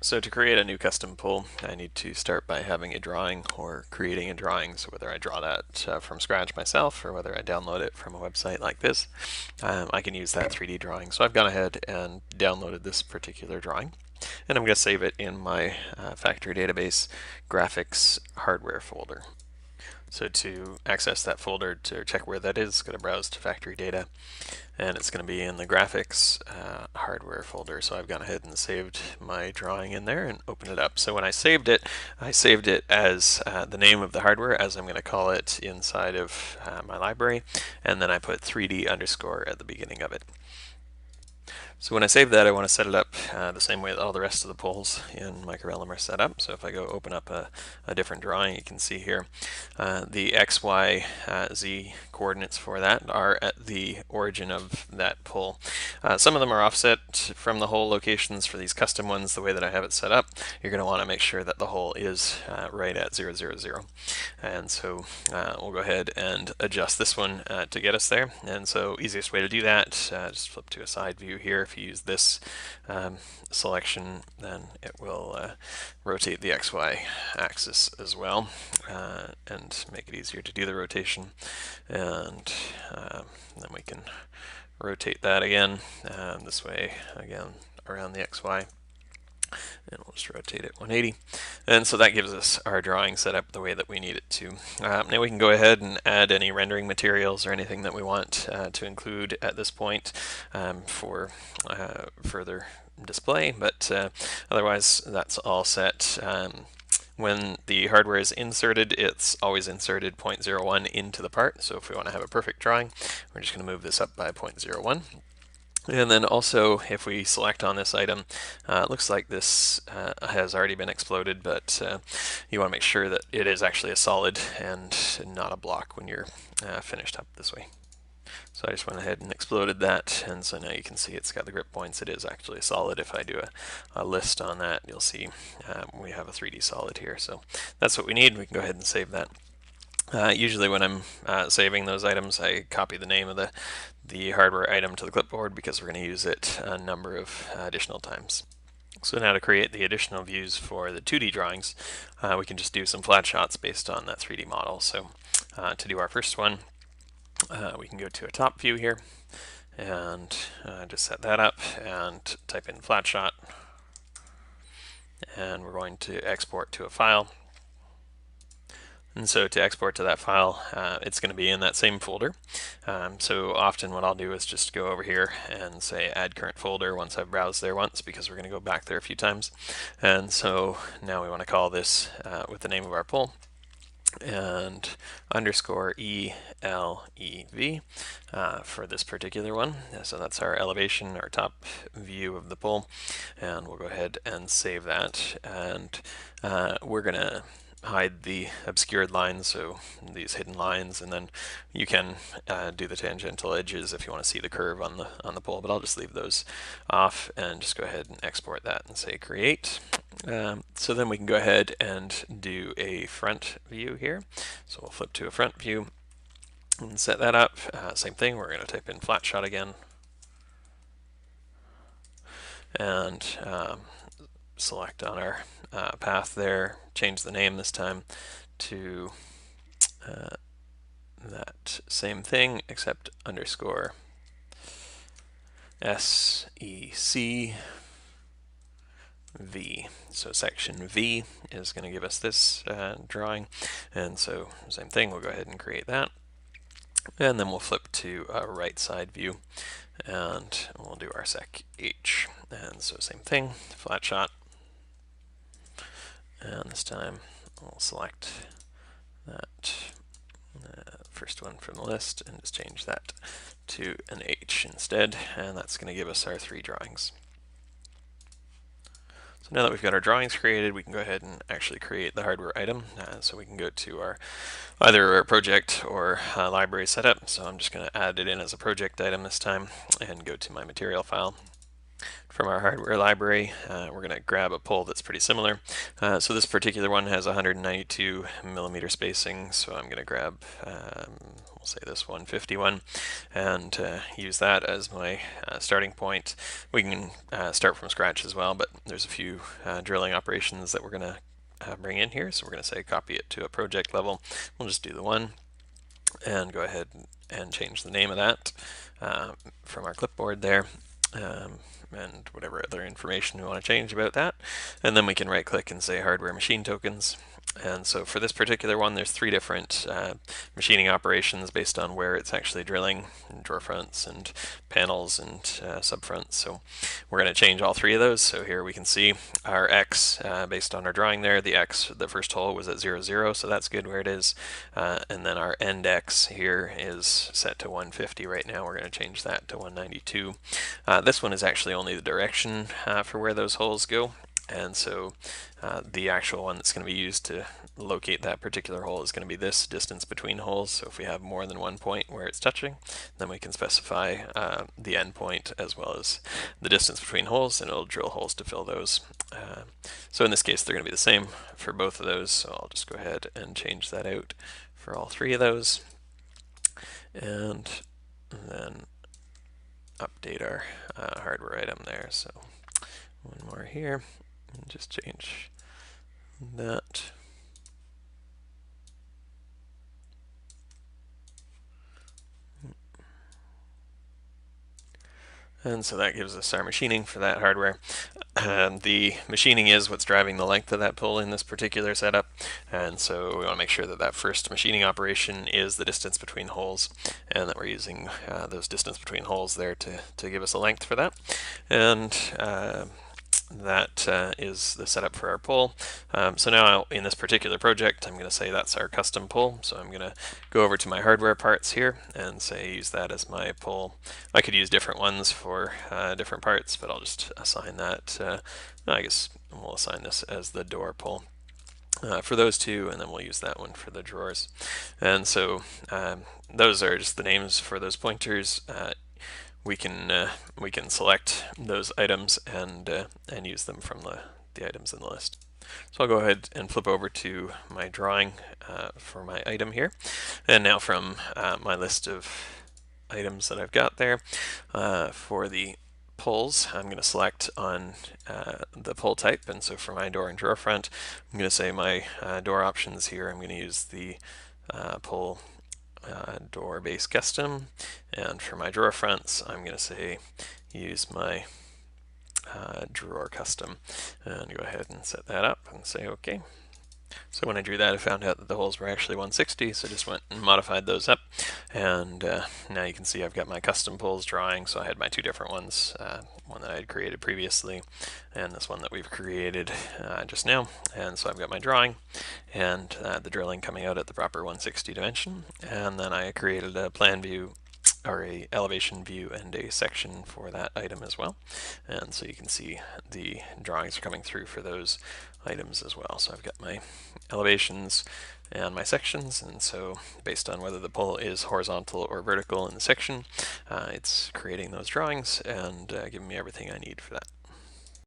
So to create a new custom pull, I need to start by having a drawing or creating a drawing. So whether I draw that from scratch myself or whether I download it from a website like this, I can use that 3D drawing. So I've gone ahead and downloaded this particular drawing, and I'm going to save it in my factory database graphics hardware folder. So to access that folder, to check where that is, go to Browse to Factory Data, and it's going to be in the graphics hardware folder. So I've gone ahead and saved my drawing in there and open it up. So when I saved it as the name of the hardware, as I'm going to call it inside of my library, and then I put 3D underscore at the beginning of it. So when I save that, I want to set it up the same way that all the rest of the pulls in Microvellum are set up. So if I go open up a different drawing, you can see here the X, Y, Z coordinates for that are at the origin of that pull. Some of them are offset from the hole locations. For these custom ones, the way that I have it set up, you're going to want to make sure that the hole is right at 0, 0, 0. And so we'll go ahead and adjust this one to get us there. And so easiest way to do that, just flip to a side view here. If you use this selection, then it will rotate the XY axis as well and make it easier to do the rotation. And then we can rotate that again this way again around the XY. And we'll just rotate it 180. And so that gives us our drawing set up the way that we need it to. Now we can go ahead and add any rendering materials or anything that we want to include at this point for further display, but otherwise that's all set. When the hardware is inserted, it's always inserted 0.01 into the part. So if we want to have a perfect drawing, we're just going to move this up by 0.01. And then also, if we select on this item, it looks like this has already been exploded, but you want to make sure that it is actually a solid and not a block when you're finished up this way. So I just went ahead and exploded that, and so now you can see it's got the grip points. It is actually a solid. If I do a list on that, you'll see we have a 3D solid here. So that's what we need. We can go ahead and save that. Usually when I'm saving those items, I copy the name of the hardware item to the clipboard because we're going to use it a number of additional times. So now to create the additional views for the 2D drawings, we can just do some flat shots based on that 3D model. So to do our first one, we can go to a top view here and just set that up and type in flat shot. And we're going to export to a file. And so to export to that file, it's going to be in that same folder. So often what I'll do is just go over here and say add current folder once I've browsed there once, because we're going to go back there a few times. And so now we want to call this with the name of our pull and underscore ELEV for this particular one. So that's our elevation, our top view of the pull. And we'll go ahead and save that. And we're going to hide the obscured lines, so these hidden lines, and then you can do the tangential edges if you want to see the curve on the pole, but I'll just leave those off and just go ahead and export that and say create. So then we can go ahead and do a front view here. So we'll flip to a front view and set that up. Same thing, we're going to type in flat shot again and select on our path there, change the name this time to that same thing except underscore SEC V. So section V is going to give us this drawing, and so same thing, we'll go ahead and create that. And then we'll flip to a right side view and we'll do our sec H. And so same thing, flat shot. And this time we'll select that first one from the list and just change that to an H instead, and that's going to give us our 3 drawings. So now that we've got our drawings created, we can go ahead and actually create the hardware item. So we can go to our either our project or library setup. So I'm just going to add it in as a project item this time and go to my material file. From our hardware library, we're going to grab a pole that's pretty similar. So this particular one has 192 millimeter spacing, so I'm going to grab, we'll say this 151, and use that as my starting point. We can start from scratch as well, but there's a few drilling operations that we're going to bring in here. So we're going to say copy it to a project level. We'll just do the one and go ahead and change the name of that from our clipboard there. And whatever other information we want to change about that. And then we can right click and say hardware machine tokens. And so for this particular one, there's 3 different machining operations based on where it's actually drilling, drawer fronts and panels and subfronts. So we're going to change all 3 of those. So here we can see our X based on our drawing there. The X, the first hole was at 0, 0, so that's good where it is. And then our end X here is set to 150 right now. We're going to change that to 192. This one is actually only the direction for where those holes go. And so the actual one that's going to be used to locate that particular hole is going to be this distance between holes. So if we have more than one point where it's touching, then we can specify the end point as well as the distance between holes, and it'll drill holes to fill those. So in this case, they're going to be the same for both of those. So I'll just go ahead and change that out for all 3 of those. And then update our hardware item there. So one more here, and just change that. And so that gives us our machining for that hardware. The machining is what's driving the length of that pull in this particular setup. And so we want to make sure that that first machining operation is the distance between holes, and that we're using those distance between holes there to give us a length for that. And that is the setup for our pull. So now in this particular project, I'm going to say that's our custom pull. So I'm going to go over to my hardware parts here and say use that as my pull. I could use different ones for different parts, but I'll just assign that. I guess we'll assign this as the door pull. For those 2, and then we'll use that one for the drawers. And so those are just the names for those pointers. We can select those items and use them from the items in the list. So I'll go ahead and flip over to my drawing for my item here. And now from my list of items that I've got there, for the pulls, I'm going to select on the pull type. And so for my door and drawer front, I'm going to say my door options here, I'm going to use the pull door base custom, and for my drawer fronts I'm going to say use my drawer custom, and go ahead and set that up and say OK. So when I drew that, I found out that the holes were actually 160, so I just went and modified those up. And now you can see I've got my custom pulls drawing. So I had my 2 different ones, one that I had created previously, and this one that we've created just now. And so I've got my drawing and the drilling coming out at the proper 160 dimension. And then I created a plan view, or a elevation view, and a section for that item as well. And so you can see the drawings are coming through for those items as well. So I've got my elevations and my sections, and so based on whether the pull is horizontal or vertical in the section, it's creating those drawings and giving me everything I need for that.